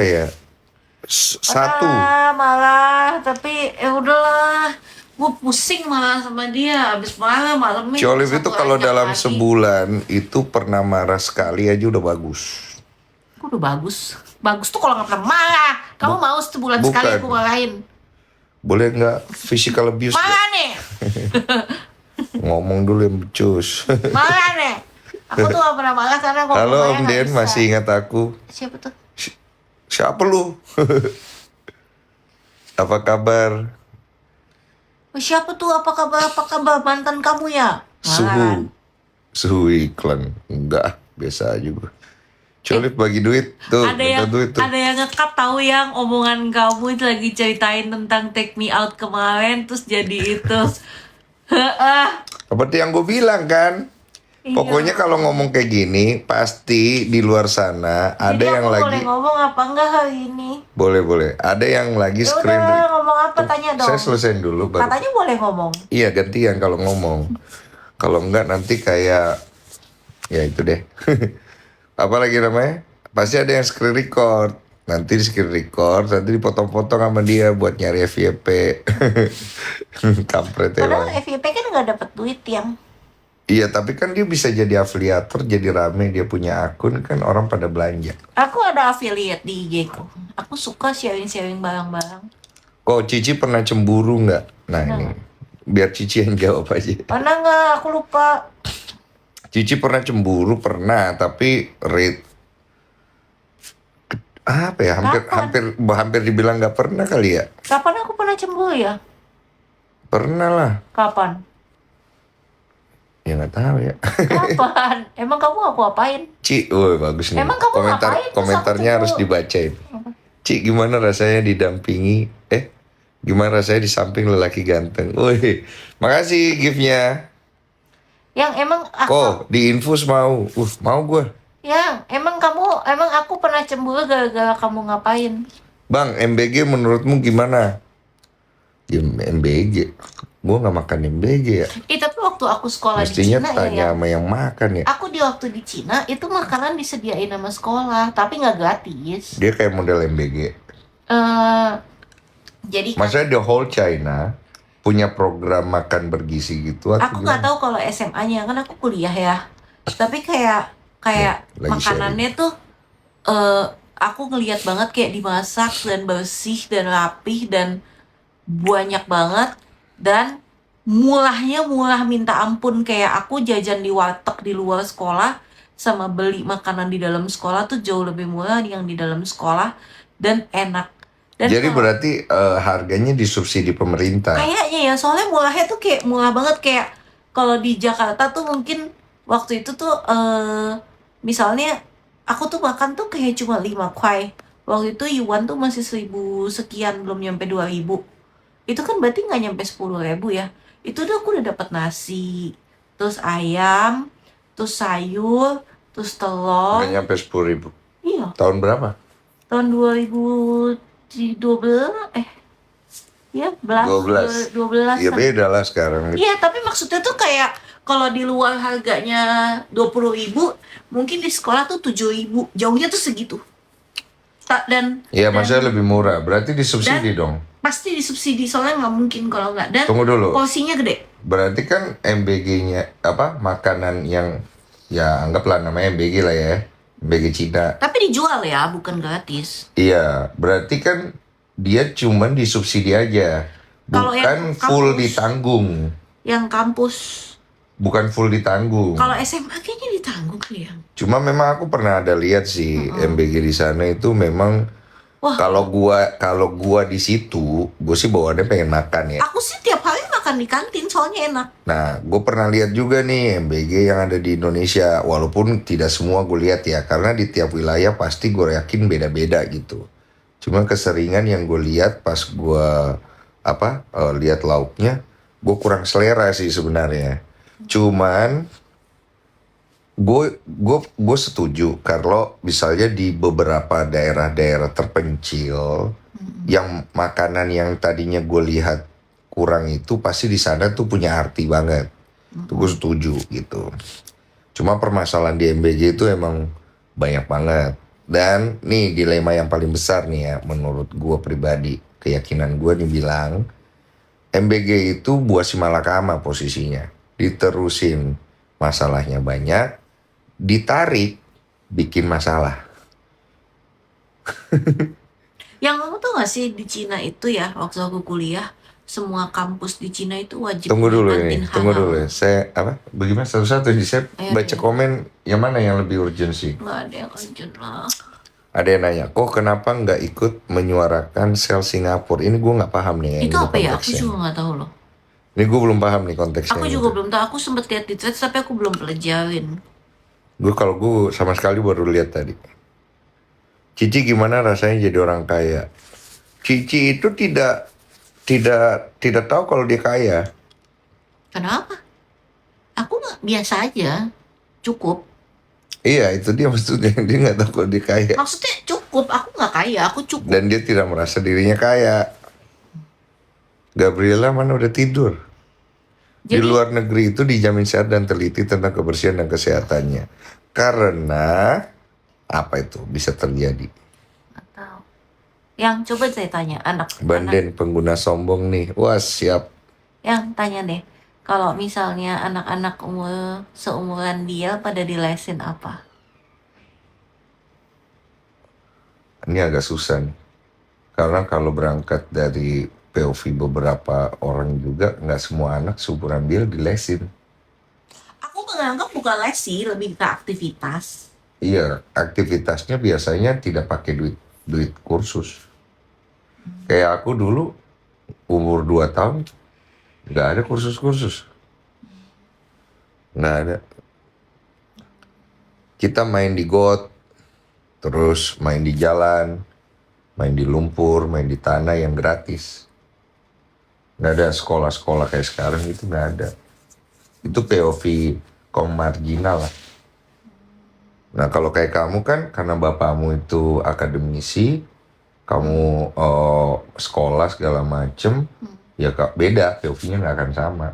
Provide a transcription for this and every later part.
ya? Satu. Malah, tapi ya udahlah. Gue pusing malah sama dia. Abis malamnya. Si Olive itu kalau dalam sebulan itu pernah marah sekali aja udah bagus. Udah bagus. Bagus tuh kalau nggak pernah marah. Kamu mau sebulan sekali aku marahin? Boleh nggak physical abuse? Marah nih. Ngomong dulu yang becus. Marah nih. Aku tuh gak pernah marah karena aku Halo Om Den, masih ingat aku? Siapa tuh? Siapa lu? Apa kabar? Siapa tuh? Apa kabar mantan kamu ya? Suhu iklan. Enggak, biasa aja gue. Colip bagi duit tuh, duit tuh. Ada yang nge-cut tahu yang omongan kamu itu lagi ceritain tentang Take Me Out kemarin terus jadi itu. Seperti yang gue bilang kan. Iya. Pokoknya kalau ngomong kayak gini pasti di luar sana jadi ada yang lagi. Boleh ngomong apa enggak hari ini? Boleh. Ada yang lagi screen. Udah ngomong apa tanya dong. Saya selesaiin dulu baru. Katanya boleh ngomong. Iya gantian kalau ngomong. Kalau enggak nanti kayak ya itu deh. Apa lagi namanya? Pasti ada yang screen record. Nanti di screen record, nanti dipotong-potong sama dia buat nyari FYP. Kampret ya. Padahal FYP kan nggak dapat duit yang. Iya, tapi kan dia bisa jadi afiliator, jadi rame, dia punya akun kan orang pada belanja. Aku ada affiliate di IG ku. Aku suka sharing-sharing barang-barang. Kok Cici pernah cemburu nggak? Nah ini, biar Cici yang jawab aja. Pernah nggak? Aku lupa. Cici pernah cemburu, pernah, tapi rate apa ya? Hampir dibilang nggak pernah kali ya. Kapan aku pernah cemburu ya? Pernah lah. Kapan? Ya nggak tahu ya. Kapan? Emang kamu aku apain? Ci, bagus nih. Emang kamu ngapain? Komentarnya harus dibacain. Ci, gimana rasanya didampingi? Gimana rasanya di samping lelaki ganteng? Wih, makasih gift-nya. Yang emang aku. Oh, di infus mau. Mau gue. Yang emang aku pernah cemburu gara-gara kamu ngapain? Bang, MBG menurutmu gimana? Ya, MBG. Gue gak makan MBG ya. Tapi waktu aku sekolah mestinya di Cina tanya sama yang makan ya. Aku waktu di Cina itu makanan disediain sama sekolah, tapi nggak gratis. Dia kayak model MBG. Jadi maksudnya the whole China punya program makan bergizi gitu. Aku nggak tahu kalau SMA-nya, kan aku kuliah ya. Tapi kayak makanannya tuh aku ngelihat banget kayak dimasak dan bersih dan rapih dan banyak banget. Dan murah minta ampun. Kayak aku jajan di warteg di luar sekolah sama beli makanan di dalam sekolah tuh jauh lebih murah yang di dalam sekolah dan enak. Dan jadi berarti harganya disubsidi pemerintah. Kayaknya ya, soalnya murahnya tuh kayak murah banget. Kayak kalau di Jakarta tuh mungkin waktu itu tuh misalnya aku tuh makan tuh kayak cuma 5 kuai. Waktu itu yuan tuh masih 1.000 sekian, belum nyampe 2.000. Itu kan berarti nggak nyampe 10.000 ya. Itu tuh aku udah dapat nasi, terus ayam, terus sayur, terus telur. Nggak nyampe 10.000. Iya. Tahun berapa? Tahun 2012. Ya, 12. Iya beda lah sekarang. Iya, tapi maksudnya tuh kayak kalau di luar harganya 20.000, mungkin di sekolah tuh 7.000. Jauhnya tuh segitu. Iya, maksudnya lebih murah. Berarti disubsidi dong. Pasti disubsidi, soalnya nggak mungkin kalau nggak. Dan tunggu dulu. Porsinya gede. Berarti kan MBG-nya makanan yang ya anggaplah namanya MBG lah ya. MBG Cina. Tapi dijual ya, bukan gratis. Iya, berarti kan dia cuman disubsidi aja. Bukan full ditanggung. Yang kampus. Bukan full ditanggung. Kalau SMA kayaknya ditanggung ya. Cuma memang aku pernah ada lihat sih MBG di sana itu memang. Kalau gua di situ, gue sih bawaannya pengen makan ya. Aku sih tiap hari makan di kantin soalnya enak. Nah, gue pernah lihat juga nih MBG yang ada di Indonesia, walaupun tidak semua gue lihat ya, karena di tiap wilayah pasti gue yakin beda-beda gitu. Cuma keseringan yang gue lihat pas gue lihat lauknya, gue kurang selera sih sebenarnya. Cuman gue setuju kalau misalnya di beberapa daerah-daerah terpencil yang makanan yang tadinya gue lihat kurang itu pasti di sana tuh punya arti banget. Tuh gue setuju gitu. Cuma permasalahan di MBG itu emang banyak banget. Dan nih dilema yang paling besar nih ya, menurut gue pribadi, keyakinan gue nih bilang MBG itu buah si malakama posisinya. Diterusin masalahnya banyak, ditarik bikin masalah. Yang kamu tuh gak sih di Cina itu ya, waktu aku kuliah, semua kampus di Cina itu wajib Tunggu punya dulu kantin ini, tunggu dulu ya. halal. Saya apa? Bagaimana satu-satu ini saya Ayo baca deh, komen yang mana yang lebih urgent sih? nggak ada yang urgent lah. Ada yang nanya, kok kenapa nggak ikut menyuarakan sel Singapura? Ini gue nggak paham nih yang Itu ini apa ya? Aku konteksnya. juga nggak tahu loh. Ini gue belum paham nih konteksnya Aku yang juga itu. belum tahu. Aku sempet lihat di Threads tapi aku belum pelajarin. Gue sama sekali baru lihat tadi. Cici gimana rasanya jadi orang kaya? Cici itu tidak tahu kalau dia kaya. Kenapa? Aku nggak biasa aja. Cukup. Iya, itu dia maksudnya. Dia nggak tahu kalau dia kaya. Maksudnya cukup. Aku nggak kaya. Aku cukup. Dan dia tidak merasa dirinya kaya. Gabriela mana udah tidur. Di Jadi, luar negeri itu dijamin sehat dan teliti tentang kebersihan dan kesehatannya. Karena apa itu bisa terjadi? nggak tahu. Yang coba saya tanya anak-anak. Banden pengguna sombong nih. Wah, siap. Yang tanya deh. Kalau misalnya anak-anak seumuran dia pada dilesin apa? Ini agak susah nih. Karena kalau berangkat dari POV beberapa orang juga, nggak semua anak seumuran Bill dilesin. Aku menganggap bukan les sih, lebih ke aktivitas. Iya, aktivitasnya biasanya tidak pakai duit kursus. Kayak aku dulu umur 2 tahun nggak ada kursus-kursus, nggak ada. Kita main di got, terus main di jalan, main di lumpur, main di tanah yang gratis. Nggak ada sekolah-sekolah kayak sekarang, itu nggak ada. Itu POV kaum marginal lah. Nah kalau kayak kamu kan karena bapakmu itu akademisi, kamu sekolah segala macem, ya kak beda, POV-nya nggak akan sama.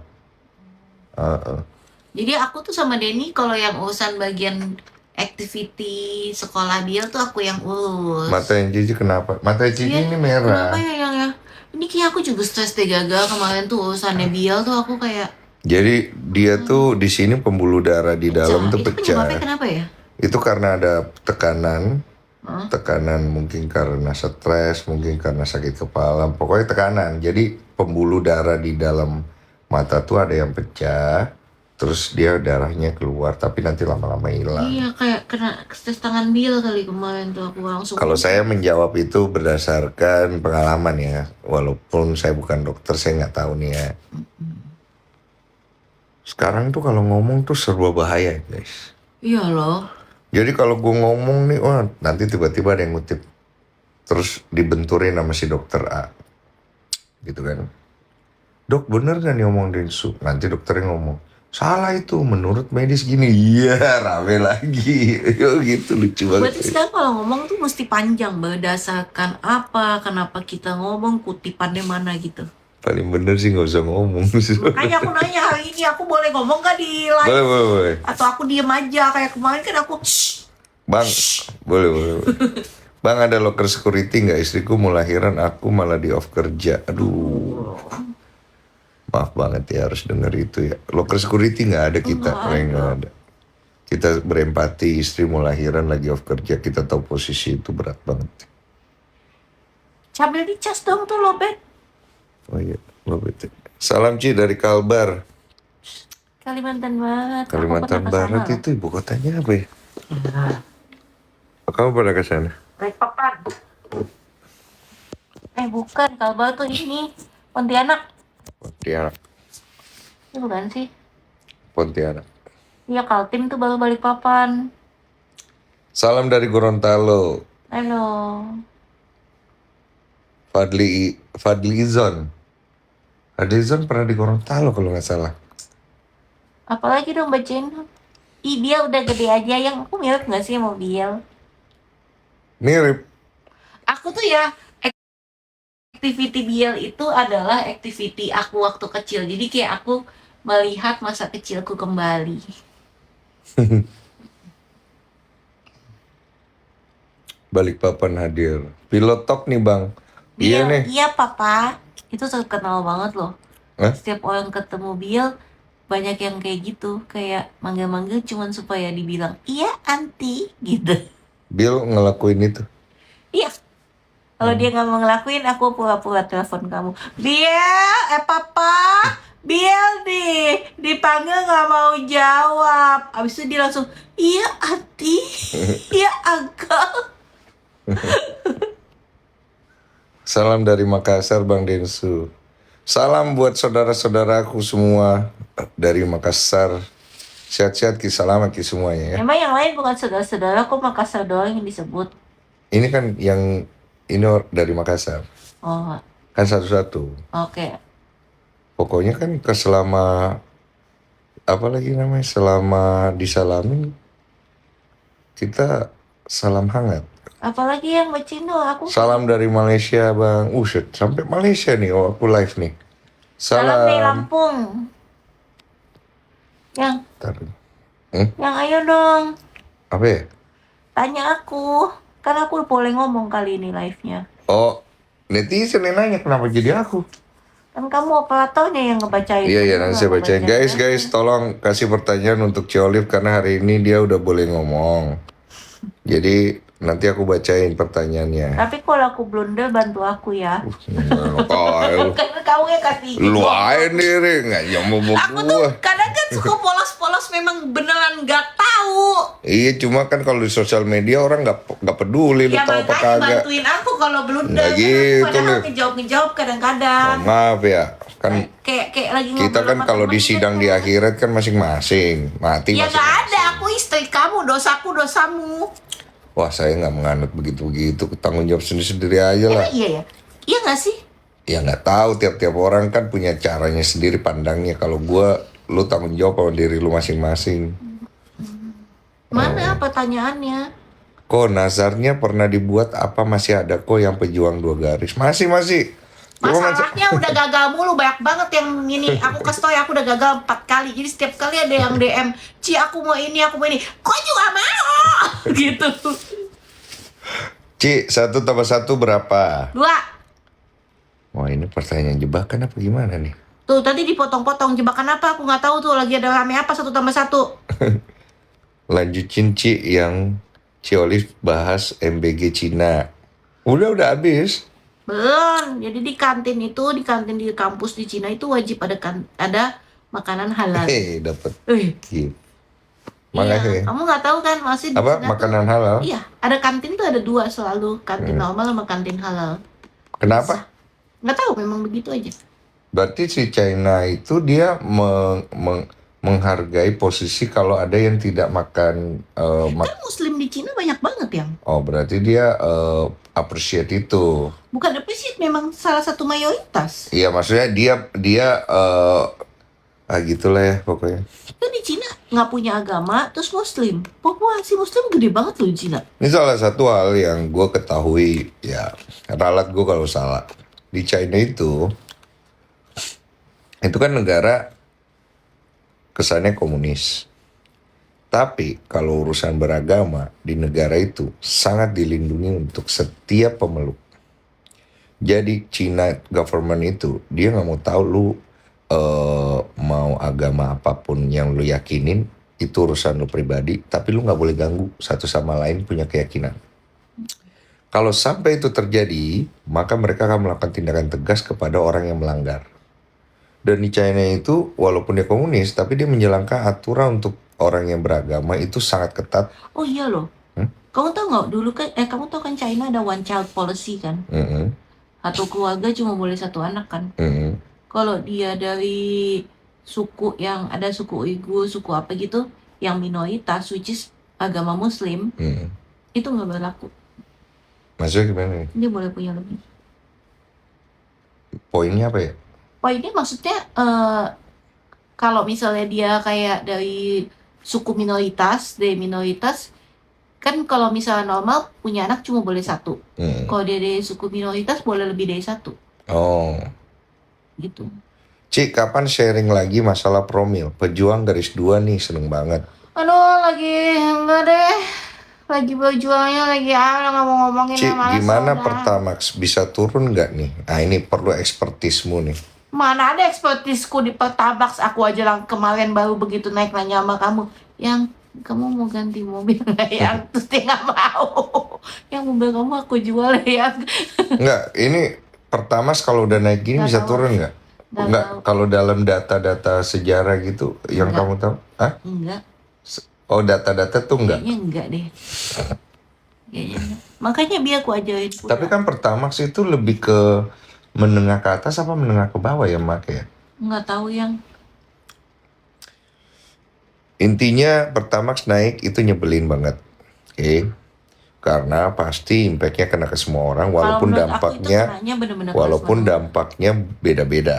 Jadi aku tuh sama Denny kalau yang urusan bagian activity sekolah dia tuh aku yang urus. Mata yang Cici kenapa? Mata Cici Iya, ini merah. kenapa ya yang ya? Ini kayak aku juga stres deh gagal kemarin tuh urusannya Bial tuh aku kayak Jadi dia tuh di sini pembuluh darah di dalam tuh Itu penyebabnya pecah. kenapa ya? Itu karena ada tekanan, Hah? tekanan mungkin karena stres, mungkin karena sakit kepala, pokoknya tekanan. Jadi pembuluh darah di dalam mata tuh ada yang pecah, terus dia darahnya keluar, tapi nanti lama-lama hilang. Iya kayak kena stres tangan Bial kali kemarin tuh aku langsung. Kalau saya menjawab itu berdasarkan pengalaman ya, walaupun saya bukan dokter, saya nggak tahu nih ya. Sekarang tuh kalau ngomong tuh serba bahaya guys. Iya loh. Jadi kalau gue ngomong nih, wah nanti tiba-tiba ada yang ngutip. Terus dibenturin sama si dokter A. Gitu kan. Dok bener gak nih ngomong Densu? Nanti dokternya ngomong, salah itu menurut medis gini. Iya rame lagi. Yo gitu lucu banget. Berarti sekarang kalau ngomong tuh mesti panjang berdasarkan apa, kenapa kita ngomong, kutipannya mana gitu. Paling bener sih gak usah ngomong. Makanya aku nanya hari ini aku boleh ngomong gak di live? Boleh. Atau aku diem aja kayak kemarin kan aku Bang, boleh. Bang ada locker security nggak? Istriku mau lahiran, aku malah di off kerja. Aduh, maaf banget ya harus denger itu ya. Locker security nggak ada kita, nggak ada. Kita berempati, istri mau lahiran lagi off kerja, kita tahu posisi itu berat banget. sambil dicas dong tuh lo Ben. Oh iya, betul. Salam Ci dari Kalbar, Kalimantan Barat. Aku Kalimantan pernah kesana Barat loh. itu ibu kotanya apa ya? Kamu pernah ke sana? Balikpapan. Bukan, Kalbar tuh ini Pontianak. Pontianak. Ini bukan sih? Pontianak. Iya, Kaltim tuh baru Balikpapan. Salam dari Gorontalo. Halo. Fadli Izon. Fadli Izon pernah di Gorontalo kalau nggak salah. Apalagi dong bacain. Ih, dia udah gede aja. Yang aku mirip gak sih sama Biel? Mirip. Aku tuh ya, activity Biel itu adalah activity aku waktu kecil. Jadi kayak aku melihat masa kecilku kembali. Balikpapan hadir. Pilot Talk nih Bang. Iya nih. Iya papa, itu terkenal banget loh. Hah? Setiap orang ketemu Bill, banyak yang kayak gitu, kayak manggil-manggil cuman supaya dibilang iya anti gitu. Bill ngelakuin itu. Iya, kalau dia nggak mau ngelakuin, aku pura-pura telepon kamu. Bill, papa, Bill nih dipanggil nggak mau jawab. Abis itu dia langsung iya anti, iya uncle. Salam dari Makassar Bang Densu. Salam buat saudara-saudaraku semua dari Makassar. Sehat-sehat Ki, selamat Ki semuanya ya. Emang yang lain bukan saudara-saudara, kok Makassar doang yang disebut? Ini kan yang ini dari Makassar. Oh, Kan satu-satu. oke. Pokoknya kan selama apa lagi namanya, selama disalamin kita salam hangat. Apalagi yang Becino, aku Salam dari Malaysia Bang. Shit, sampai Malaysia nih. Oh, aku live nih. salam dari Salam. Lampung. Yang Ntar. yang ayo dong, Apa ya? tanya aku. Kan aku boleh ngomong kali ini live-nya. Oh, netizen yang nanya kenapa jadi aku. Kan kamu operatornya yang ngebacain. Iya, nanti saya Kamu bacain. ngebacain. Guys, tolong kasih pertanyaan untuk Ciolif karena hari ini dia udah boleh ngomong. Jadi nanti aku bacain pertanyaannya. Tapi kalau aku blunder, bantu aku ya. Tahu. Karena kamu yang kasih izin. Lu aja nih, Ring. Nggak nyamuk Aku tuh gua. kadang kan suka polos-polos, memang beneran nggak tahu. Iya, cuma kan kalau di sosial media orang nggak peduli lu Ya tahu apa makanya kagak. bantuin aku kalau blunder. Nggak Kan gitu, aku padahal Lip. ngejawab kadang-kadang. Maaf ya, kan Kayak lagi kita ngobrol kan sama kalau di temen sidang gitu. di akhirat kan masing-masing mati Ya nggak masing-masing. ada, aku istri kamu, dosaku dosamu. Wah, saya nggak menganut begitu-begitu, tanggung jawab sendiri-sendiri aja lah. Iya ya, iya nggak sih? Ya nggak tahu, tiap-tiap orang kan punya caranya sendiri pandangnya. Kalau gua, lu tanggung jawab sama diri lu masing-masing. Mana pertanyaannya? Kok nazarnya pernah dibuat apa masih ada kok yang pejuang 2 garis? Masih. Cuma Masalahnya udah gagal mulu, banyak banget yang ini. Aku kasih tau ya, aku udah gagal 4 kali. Jadi setiap kali ada yang DM, Ci aku mau ini, kok juga mau gitu. Ci, 1 tambah 1 berapa? 2. Wah, ini pertanyaan jebakan apa gimana nih? Tuh tadi dipotong-potong, jebakan apa? Aku nggak tahu tuh lagi ada rame apa 1 tambah 1. Lanjutin Ci yang Ci Olive bahas MBG Cina. Udah habis. Belum. Jadi di kantin di kampus di Cina itu wajib ada makanan halal. Dapat Wih, gift. iya. Makasih. Kamu nggak tahu kan masih di Apa Cina makanan tuh, halal? iya, ada kantin tuh ada 2 selalu, kantin normal sama kantin halal. Kenapa? Nggak tahu, memang begitu aja. Berarti si China itu dia menghargai posisi kalau ada yang tidak makan Kan Muslim di Cina banyak banget yang. oh, berarti dia appreciate itu. Bukan appreciate, memang salah satu mayoritas. Iya, maksudnya dia gitulah ya pokoknya. Itu di Cina nggak punya agama, terus Muslim. Populasi Muslim gede banget loh di Cina. Ini salah satu hal yang gue ketahui, ya ralat gue kalau salah. Di China itu kan negara kesannya komunis. Tapi kalau urusan beragama di negara itu sangat dilindungi untuk setiap pemeluk. Jadi China government itu dia nggak mau tahu lu mau agama apapun yang lu yakinin, itu urusan lu pribadi, tapi lu nggak boleh ganggu satu sama lain punya keyakinan. Kalau sampai itu terjadi, maka mereka akan melakukan tindakan tegas kepada orang yang melanggar. Dan di China itu, walaupun dia komunis, tapi dia menjalankan aturan untuk orang yang beragama itu sangat ketat. Oh iya loh. Kamu tahu nggak dulu kan? Kamu tahu kan China ada one child policy kan? Satu keluarga cuma boleh 1 anak kan? Kalau dia dari suku yang ada suku Uighur, suku apa gitu, yang minoritas, which is agama Muslim, itu nggak berlaku. Maksudnya gimana nih? Dia boleh punya lebih. Poinnya apa ya? Poinnya maksudnya kalau misalnya dia kayak dari suku minoritas, kan kalau misalnya normal punya anak cuma boleh 1. Kalau dia dari suku minoritas boleh lebih dari 1. Oh. Gitu. Cik, kapan sharing lagi masalah promil? Pejuang garis 2 nih, seneng banget. Aduh, lagi enggak deh. Lagi berjuangnya lagi nggak mau ngomongin Ci, yang malas gimana udah. Pertamax bisa turun nggak nih? Nah ini perlu ekspertismu nih. Mana ada ekspertisku di Pertamax, aku aja lang kemarin baru begitu naik nanya sama kamu, yang kamu mau ganti mobil nggak yang terus dia nggak mau, yang mobil kamu aku jual ya. Nggak, ini Pertamax kalau udah naik gini Nggak bisa tahu. turun nggak? Nggak Nggak, tahu. kalau dalam data-data sejarah gitu yang Nggak. kamu tahu? Hah? Enggak, Oh data-data tuh nggak? kayaknya enggak deh, kayaknya enggak. Makanya biar aku ajarin putar. Tapi kan Pertamax itu lebih ke menengah ke atas apa menengah ke bawah ya Mak ya? nggak tahu yang Intinya Pertamax naik itu nyebelin banget. Oke. Karena pasti impactnya kena ke semua orang kalau walaupun menurut aku itu dampaknya kenanya bener-bener walaupun kelas menengah. dampaknya beda-beda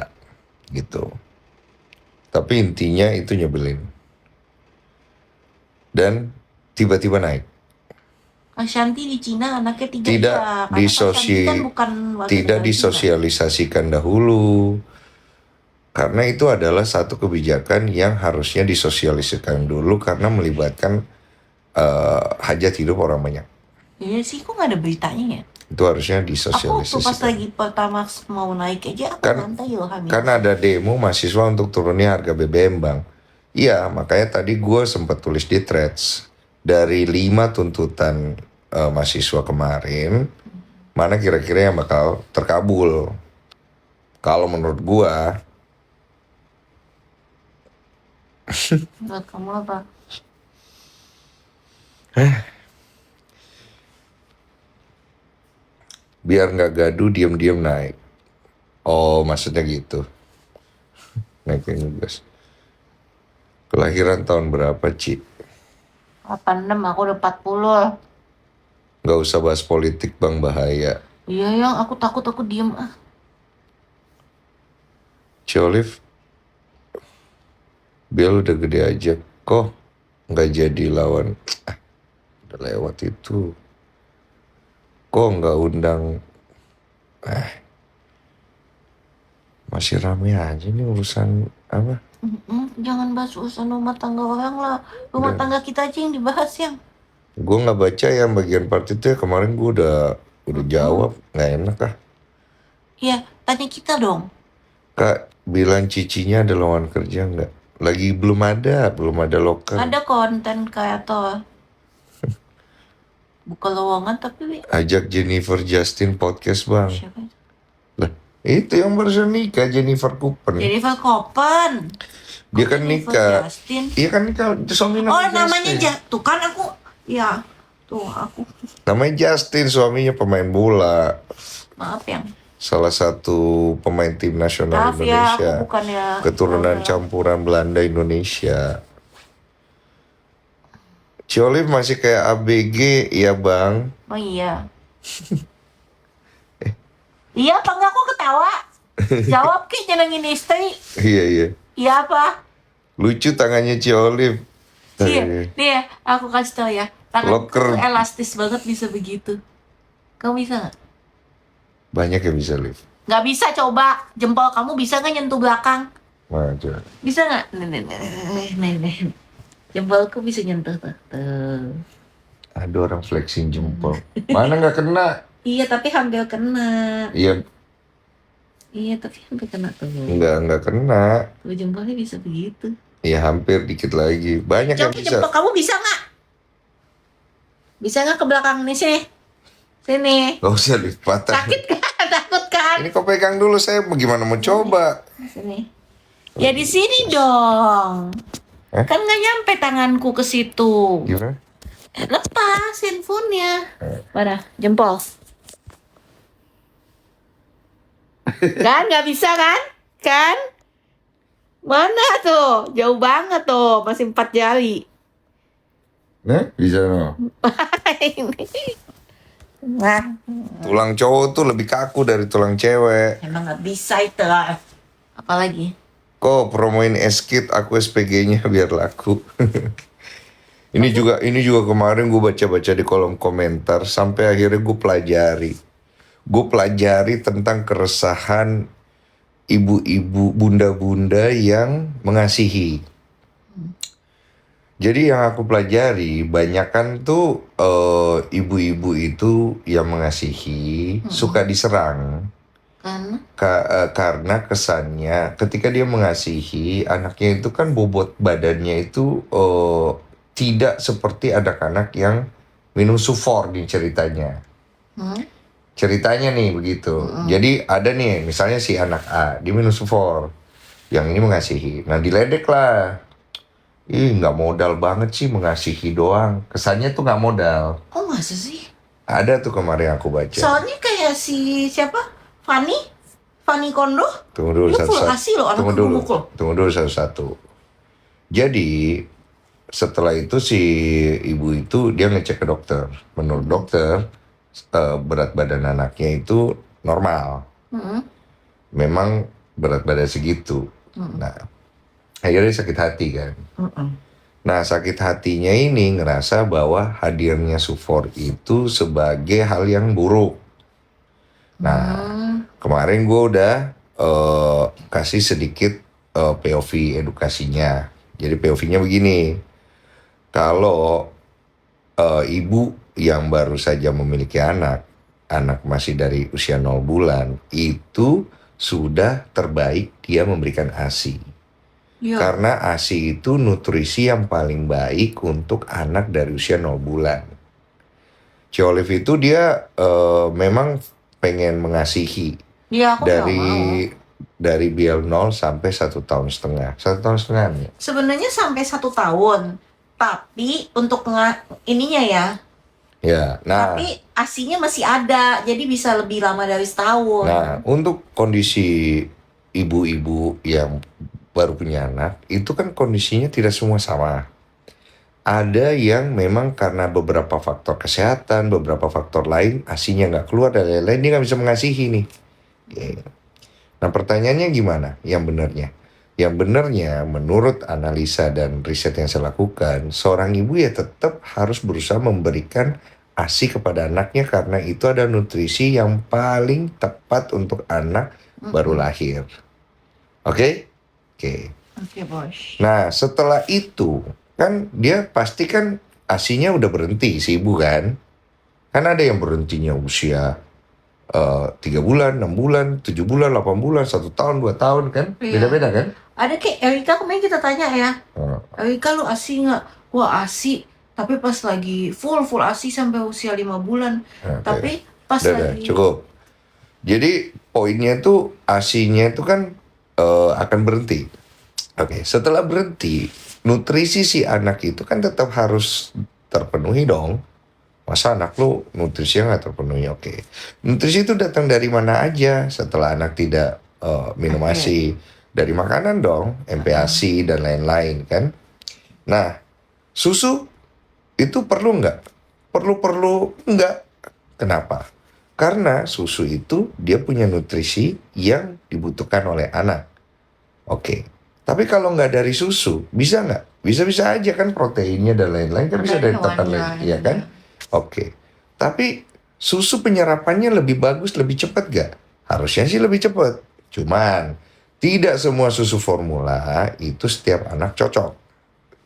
gitu. Tapi intinya itu nyebelin. Dan tiba-tiba naik. Ashanti di Cina anaknya 3 Tidak ya, karena Ashanti kan bukan warga tidak negara Cina. disosialisasikan dahulu. Karena itu adalah satu kebijakan yang harusnya disosialisasikan dulu karena melibatkan hajat hidup orang banyak. Iya sih, kok nggak ada beritanya ya? Itu harusnya Aku waktu pas disosialisasikan. lagi Pertamax mau naik aja aku santai loh hamil. Kan ada demo mahasiswa untuk turunnya harga BBM bang. Iya, makanya tadi gue sempat tulis di threads. Dari 5 tuntutan mahasiswa kemarin, mana kira-kira yang bakal terkabul? Kalau menurut gue, Menurut kamu apa? biar nggak gaduh diem-diem naik. Oh, maksudnya gitu. Naikin gas. Kelahiran tahun berapa, Ci? 86, aku udah 40. Nggak usah bahas politik, Bang, bahaya. Iya yang aku takut, aku diem ah. Ci Olive, Bill udah gede aja. Kok nggak jadi lawan? Udah lewat itu. Kok nggak undang? Masih rame aja nih urusan apa? Jangan bahas urusan rumah tangga orang lah. Rumah tangga kita aja yang dibahas yang. Gue nggak baca yang bagian part itu ya, kemarin gue udah jawab, nggak enak ah. Iya, tanya kita dong. Kak bilang cicinya ada lowongan kerja nggak? Lagi belum ada lokal. Ada konten kreator. Buka lowongan tapi Ajak Jennifer Justin podcast bang. siapa itu? Lah itu yang baru nikah, Jennifer Cooper. Jennifer Copen. Dia kan Jennifer nikah. Justin. Iya kan nikah suami namanya Justin. tuh kan aku. Ya, tuh aku. Namanya Justin, suaminya pemain bola. Maaf yang. Salah satu pemain tim nasional Maaf ya, Indonesia. aku bukannya Keturunan campuran Belanda Indonesia. Ci Olive masih kayak ABG ya bang. Oh iya. Iya apa enggak, kok ketawa? Jawab Ki, nyenengin istri. Iya. Iya apa? Lucu tangannya Ci Olive. Nih, aku kasih tau ya. Tanganku Loker. tuh elastis banget, bisa begitu. Kamu bisa nggak? Banyak yang bisa live. Nggak bisa, coba. Jempol kamu bisa nggak nyentuh belakang? Maju. Bisa nggak? Nih. Jempolku bisa nyentuh tuh. Ada orang flexing jempol. Mana nggak kena? Iya, tapi hampir kena. Iya, Tapi hampir kena tuh. nggak kena. Tuh jempolnya bisa begitu. Iya hampir dikit lagi. Banyak yang Coba bisa. jempol kamu bisa nggak? Bisa nggak ke belakang nih sih? Sini. Gak usah live patah. Sakit kan? Takut kan? Ini kau pegang dulu, saya bagaimana mau coba. Sini. Ya di sini dong. Kan nggak nyampe tanganku ke situ. Gimana? Lepas handphonenya. Mana? Jempol. Kan nggak bisa kan? Kan? Mana tuh? Jauh banget tuh. Masih 4 jari. Nah, bisa no. Ini. Nah, Tulang cowok tuh lebih kaku dari tulang cewek. emang nggak bisa itu lah. Apalagi? Kok promoin S-Kit, aku SPG-nya biar laku. Ini juga kemarin gue baca-baca di kolom komentar sampai akhirnya gue pelajari. Gue pelajari tentang keresahan ibu-ibu, bunda-bunda yang mengasihi. Jadi yang aku pelajari, banyakan tuh ibu-ibu itu yang mengasihi suka diserang. Kan? Karena kesannya ketika dia mengasihi anaknya itu kan bobot badannya itu tidak seperti anak-anak yang minum sufor nih ceritanya. Hmm? Ceritanya nih begitu. Jadi ada nih misalnya si anak A dia minum sufor, yang ini mengasihi. Nah diledek lah. Ih nggak modal banget sih mengasihi doang. Kesannya tuh nggak modal. Oh masa sih? Ada tuh kemarin aku baca. Soalnya kayak si siapa? Fanny? Fanny Kondo? Tunggu dulu Dia full satu-satu. kasih loh, anak Tunggu dulu. gemuk loh. Tunggu dulu satu-satu. Jadi setelah itu si ibu itu dia ngecek ke dokter. Menurut dokter berat badan anaknya itu normal. Mm-mm. Memang berat badan segitu. Nah akhirnya sakit hati kan. Mm-mm. Nah sakit hatinya ini ngerasa bahwa hadirnya sufor itu sebagai hal yang buruk. Nah kemarin gue udah kasih sedikit POV edukasinya. Jadi POV-nya begini, kalau ibu yang baru saja memiliki anak masih dari usia 0 bulan, itu sudah terbaik dia memberikan ASI. Iya. Karena ASI itu nutrisi yang paling baik untuk anak dari usia 0 bulan. Ciolif itu dia memang pengen mengasihi Iya, aku nggak mau. dari BL 0 sampai 1,5 tahun. 1,5 tahun ya? Sebenarnya sampai 1 tahun, tapi untuk ininya ya, Ya, nah, tapi asinya masih ada, jadi bisa lebih lama dari setahun. nah untuk kondisi ibu-ibu yang baru punya anak, itu kan kondisinya tidak semua sama. Ada yang memang karena beberapa faktor kesehatan, beberapa faktor lain, asinya nggak keluar dan lain-lain, dia nggak bisa mengasihi nih. Oke. Nah pertanyaannya gimana yang benarnya? Yang benarnya menurut analisa dan riset yang saya lakukan, seorang ibu ya tetap harus berusaha memberikan ASI kepada anaknya karena itu ada nutrisi yang paling tepat untuk anak baru lahir. Oke? Oke. Oke, bos. Nah setelah itu kan dia pasti kan ASINya udah berhenti si ibu kan? Kan ada yang berhentinya usia 3 bulan, 6 bulan, 7 bulan, 8 bulan, 1 tahun, 2 tahun kan? Iya. Beda-beda kan? Ada kayak Erika kemarin kita tanya ya, Oh, Erika lu asi nggak? Wah asi, tapi pas lagi full asi sampai usia 5 bulan. oke. Tapi pas Udah, lagi cukup. Jadi poinnya tuh ASINya itu kan akan berhenti. Oke, setelah berhenti, nutrisi si anak itu kan tetap harus terpenuhi dong. Masa anak lu nutrisinya nggak terpenuhi? Oke. Nutrisi itu datang dari mana aja setelah anak tidak minum Oke. ASI? Dari makanan dong, MPASI dan lain-lain kan. Nah, susu itu perlu nggak? Perlu nggak. Kenapa? Karena susu itu dia punya nutrisi yang dibutuhkan oleh anak. Oke. Tapi kalau nggak dari susu, bisa nggak? Bisa-bisa aja kan proteinnya dan lain-lain kan bisa dari tempat lain, ya kan? Oke. Tapi susu penyerapannya lebih bagus, lebih cepat gak? Harusnya sih lebih cepat. Cuman tidak semua susu formula itu setiap anak cocok.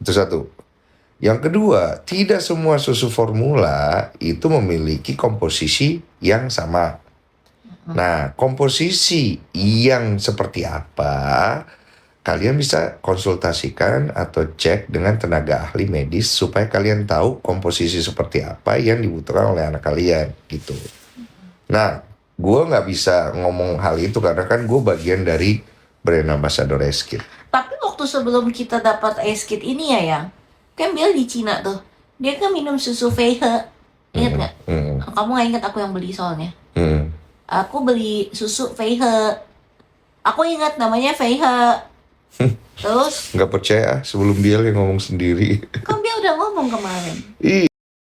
Itu satu. Yang kedua, tidak semua susu formula itu memiliki komposisi yang sama. Nah, komposisi yang seperti apa? Kalian bisa konsultasikan atau cek dengan tenaga ahli medis supaya kalian tahu komposisi seperti apa yang dibutuhkan oleh anak kalian gitu. Nah, gue nggak bisa ngomong hal itu karena kan gue bagian dari brand ambassador Eskit. Tapi waktu sebelum kita dapat Eskit ini ya, kan Bill di Cina tuh, dia kan minum susu Feihe, ingat nggak? Kamu nggak ingat aku yang beli soalnya? Aku beli susu Feihe, aku ingat namanya Feihe. Terus Nggak percaya sebelum dia yang ngomong sendiri. kan dia udah ngomong kemarin.